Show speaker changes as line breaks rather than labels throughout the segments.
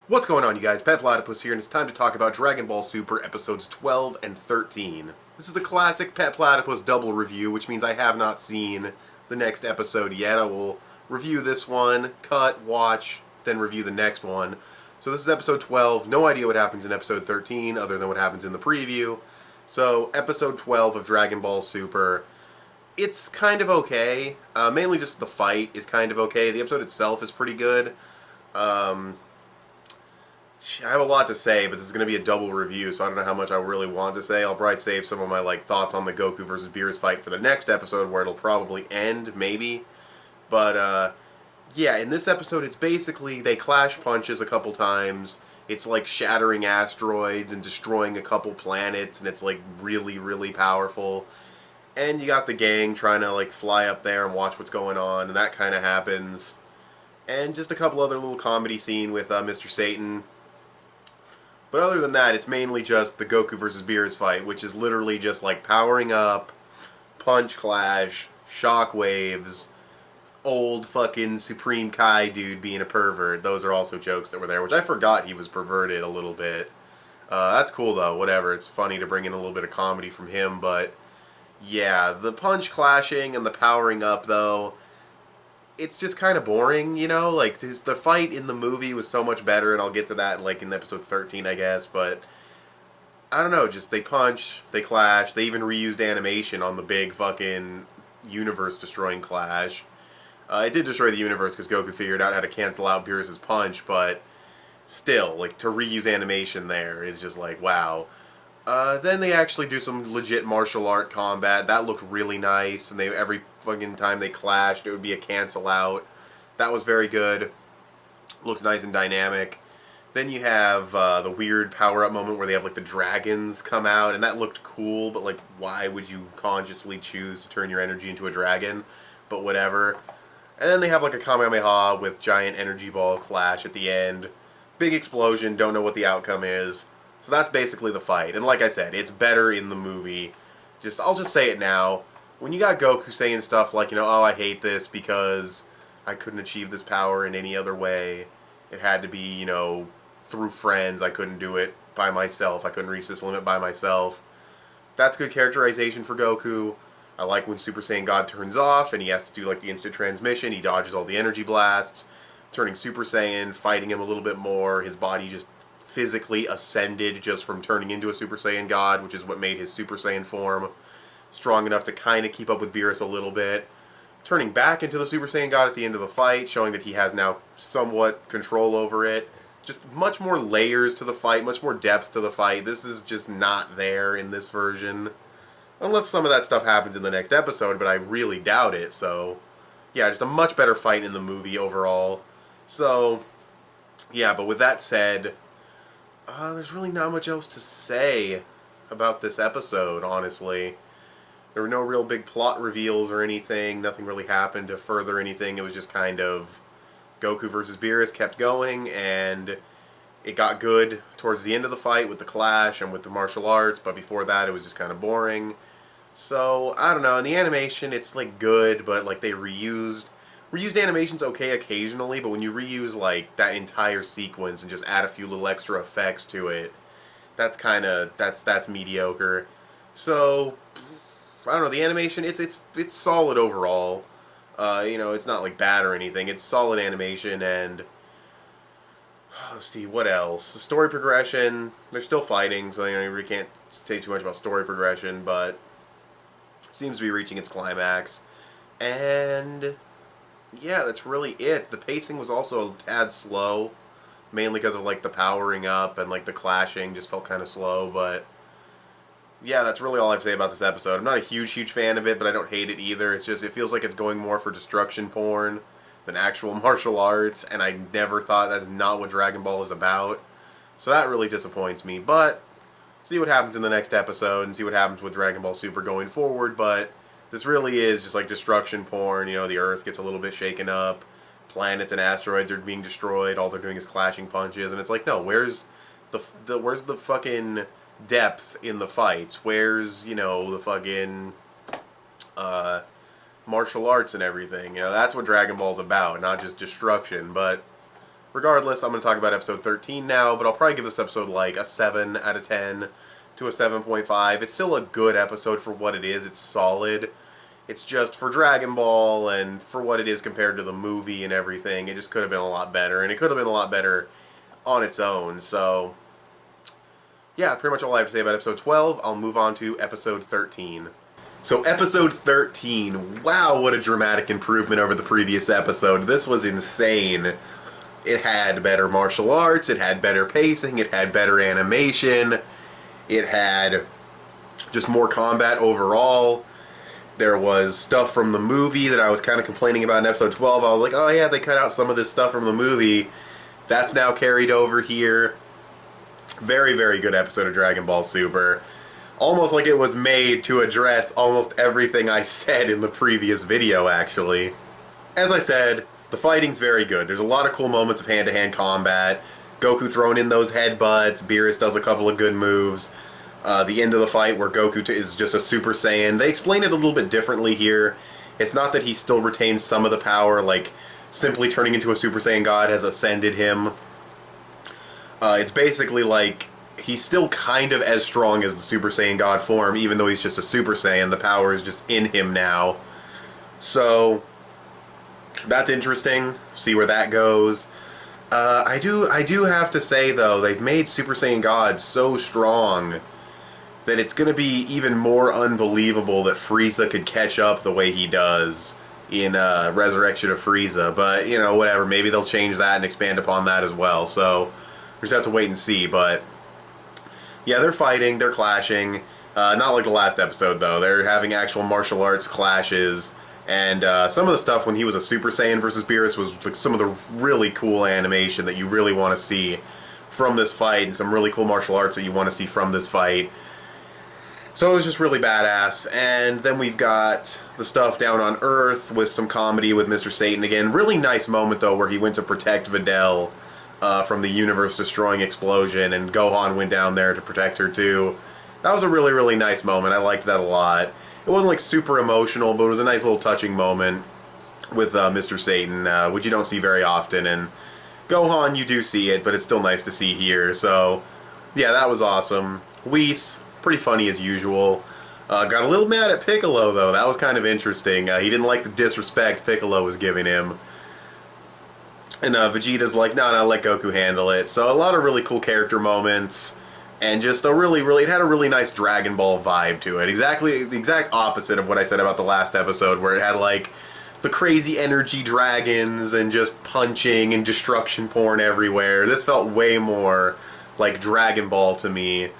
What's going on, you guys? Petplatypus here, and it's time to talk about Dragon Ball Super episodes 12 and 13. This is a classic Petplatypus double review, which means I have not seen the next episode yet. I will review this one, cut, watch, then review the next one. So this is episode 12. No idea what happens in episode 13, other than what happens in the preview. So, episode 12 of Dragon Ball Super. It's kind of okay. Mainly just the fight is kind of okay. The episode itself is pretty good. I have a lot to say, but this is going to be a double review, so I don't know how much I really want to say. I'll probably save some of my thoughts on the Goku versus Beerus fight for the next episode, where it'll probably end, maybe. But yeah, in this episode, it's basically they clash punches a couple times. It's like shattering asteroids and destroying a couple planets, and it's like really, really powerful. And you got the gang trying to fly up there and watch what's going on, and that kind of happens. And just a couple other little comedy scene with Mr. Satan. But other than that, it's mainly just the Goku versus Beerus fight, which is literally just powering up, punch clash, shockwaves, old fucking Supreme Kai dude being a pervert. Those are also jokes that were there, which I forgot he was perverted a little bit. That's cool though, whatever. It's funny to bring in a little bit of comedy from him, but yeah, the punch clashing and the powering up though, it's just kind of boring, you know? The fight in the movie was so much better, and I'll get to that, in episode 13, I guess, but I don't know, just they punch, they clash, they even reused animation on the big fucking universe-destroying clash. It did destroy the universe because Goku figured out how to cancel out Beerus' punch, but still, to reuse animation there is just wow. Then they actually do some legit martial art combat. That looked really nice, and every fucking time they clashed, it would be a cancel out. That was very good. Looked nice and dynamic. Then you have the weird power-up moment where they have the dragons come out, and that looked cool, but why would you consciously choose to turn your energy into a dragon? But whatever. And then they have a Kamehameha with giant energy ball clash at the end. Big explosion, don't know what the outcome is. So that's basically the fight. And like I said, it's better in the movie. I'll just say it now. When you got Goku saying stuff like, oh, I hate this because I couldn't achieve this power in any other way. It had to be, through friends. I couldn't do it by myself. I couldn't reach this limit by myself. That's good characterization for Goku. I like when Super Saiyan God turns off and he has to do the instant transmission. He dodges all the energy blasts. Turning Super Saiyan, fighting him a little bit more. His body just physically ascended just from turning into a Super Saiyan God, which is what made his Super Saiyan form strong enough to kind of keep up with Beerus a little bit. Turning back into the Super Saiyan God at the end of the fight, showing that he has now somewhat control over it. Just much more layers to the fight, much more depth to the fight. This is just not there in this version. Unless some of that stuff happens in the next episode, but I really doubt it, so yeah, just a much better fight in the movie overall. So, yeah, but with that said, there's really not much else to say about this episode, honestly. There were no real big plot reveals or anything. Nothing really happened to further anything. It was just kind of Goku versus Beerus kept going, and it got good towards the end of the fight with the clash and with the martial arts, but before that it was just kind of boring. So, I don't know. In the animation, it's good, but they reused animation's okay occasionally, but when you reuse that entire sequence and just add a few little extra effects to it, that's mediocre. So I don't know, the animation it's solid overall. It's not bad or anything. It's solid animation, and let's see what else. The story progression, they're still fighting, so you really can't say too much about story progression, but it seems to be reaching its climax. And yeah, that's really it. The pacing was also a tad slow, mainly because of the powering up and the clashing just felt kind of slow, but yeah, that's really all I have to say about this episode. I'm not a huge fan of it, but I don't hate it either. It's just, it feels like it's going more for destruction porn than actual martial arts, and I never thought that's not what Dragon Ball is about. So that really disappoints me, but see what happens in the next episode and see what happens with Dragon Ball Super going forward, but this really is just destruction porn. The Earth gets a little bit shaken up, planets and asteroids are being destroyed, all they're doing is clashing punches, and it's no, where's the fucking depth in the fights? Where's, the fucking martial arts and everything? That's what Dragon Ball's about, not just destruction. But Regardless, I'm going to talk about episode 13 now, but I'll probably give this episode like a 7 out of 10 to a 7.5. It's still a good episode for what it is. It's solid. It's just for Dragon Ball and for what it is compared to the movie and everything, it just could have been a lot better, and it could have been a lot better on its own. So, yeah, pretty much all I have to say about episode 12. I'll move on to episode 13. So episode 13, wow, what a dramatic improvement over the previous episode. This was insane. It had better martial arts, it had better pacing, it had better animation, it had just more combat overall. There was stuff from the movie that I was kind of complaining about in episode 12. I was like, oh yeah, they cut out some of this stuff from the movie. That's now carried over here. Very, very good episode of Dragon Ball Super. Almost like it was made to address almost everything I said in the previous video, actually. As I said, the fighting's very good. There's a lot of cool moments of hand-to-hand combat. Goku throwing in those headbutts. Beerus does a couple of good moves. The end of the fight where Goku is just a Super Saiyan. They explain it a little bit differently here. It's not that he still retains some of the power, like simply turning into a Super Saiyan God has ascended him. It's basically like he's still kind of as strong as the Super Saiyan God form, even though he's just a Super Saiyan. The power is just in him now. So that's interesting. See where that goes. I do have to say, though, they've made Super Saiyan God so strong that it's going to be even more unbelievable that Frieza could catch up the way he does in Resurrection of Frieza. But, you know, whatever. Maybe they'll change that and expand upon that as well. So we just have to wait and see. But yeah, they're fighting. They're clashing. Not like the last episode, though. They're having actual martial arts clashes. And some of the stuff when he was a Super Saiyan versus Beerus was like some of the really cool animation that you really want to see from this fight, and some really cool martial arts that you want to see from this fight. So it was just really badass. And then we've got the stuff down on Earth with some comedy with Mr. Satan again. Really nice moment, though, where he went to protect Videl from the universe-destroying explosion, and Gohan went down there to protect her, too. That was a really, really nice moment. I liked that a lot. It wasn't like super emotional, but it was a nice little touching moment with Mr. Satan, which you don't see very often. And Gohan, you do see it, but it's still nice to see here. So, yeah, that was awesome. Whis, pretty funny as usual. Got a little mad at Piccolo, though. That was kind of interesting. He didn't like the disrespect Piccolo was giving him. And Vegeta's like, no, let Goku handle it. So a lot of really cool character moments. And just a it had a really nice Dragon Ball vibe to it. Exactly the exact opposite of what I said about the last episode, where it had like the crazy energy dragons and just punching and destruction porn everywhere. This felt way more like Dragon Ball to me.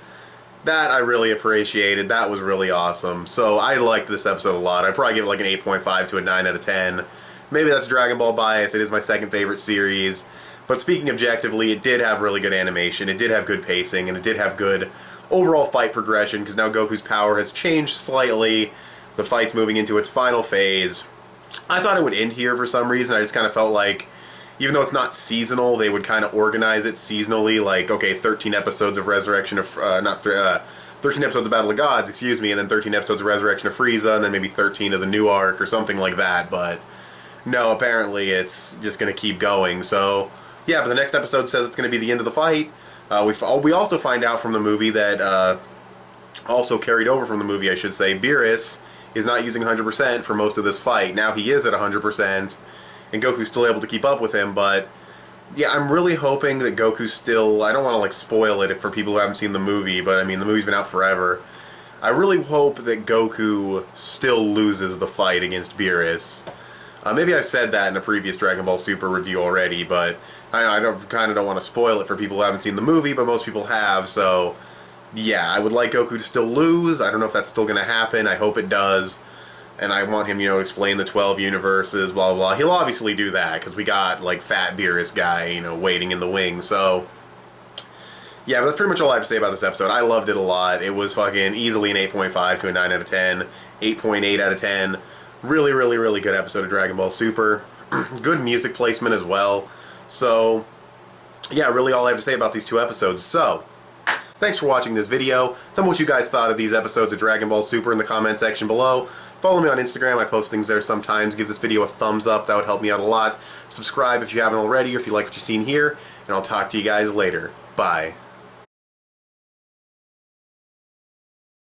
That I really appreciated. That was really awesome. So I liked this episode a lot. I'd probably give it like an 8.5 to a 9 out of 10. Maybe that's Dragon Ball bias. It is my second favorite series. But speaking objectively, it did have really good animation, it did have good pacing, and it did have good overall fight progression, because now Goku's power has changed slightly. The fight's moving into its final phase. I thought it would end here for some reason. I just kind of felt like, even though it's not seasonal, they would kind of organize it seasonally, like, okay, 13 episodes of Resurrection of, 13 episodes of Battle of Gods, excuse me, and then 13 episodes of Resurrection of Frieza, and then maybe 13 of the new arc, or something like that, but no, apparently it's just going to keep going, so yeah, but the next episode says it's going to be the end of the fight. We also find out from the movie that, also carried over from the movie, I should say, Beerus is not using 100% for most of this fight. Now he is at 100%, and Goku's still able to keep up with him, but yeah, I'm really hoping that Goku's still, I don't want to like spoil it for people who haven't seen the movie, but I mean, the movie's been out forever. I really hope that Goku still loses the fight against Beerus. Maybe I've said that in a previous Dragon Ball Super review already, but I kind of don't want to spoil it for people who haven't seen the movie, but most people have, so yeah, I would like Goku to still lose. I don't know if that's still going to happen. I hope it does. And I want him, you know, to explain the 12 universes, blah, blah, blah. He'll obviously do that, because we got, like, Fat Beerus guy, you know, waiting in the wings, so yeah, but that's pretty much all I have to say about this episode. I loved it a lot. It was fucking easily an 8.5 to a 9 out of 10, 8.8 out of 10. Really, really, really good episode of Dragon Ball Super. Good music placement as well. So, yeah, really all I have to say about these two episodes. So, Thanks for watching this video. Tell me what you guys thought of these episodes of Dragon Ball Super in the comment section below. Follow me on Instagram, I post things there sometimes. Give this video a thumbs up, that would help me out a lot. Subscribe if you haven't already, or if you like what you've seen here, and I'll talk to you guys later. Bye.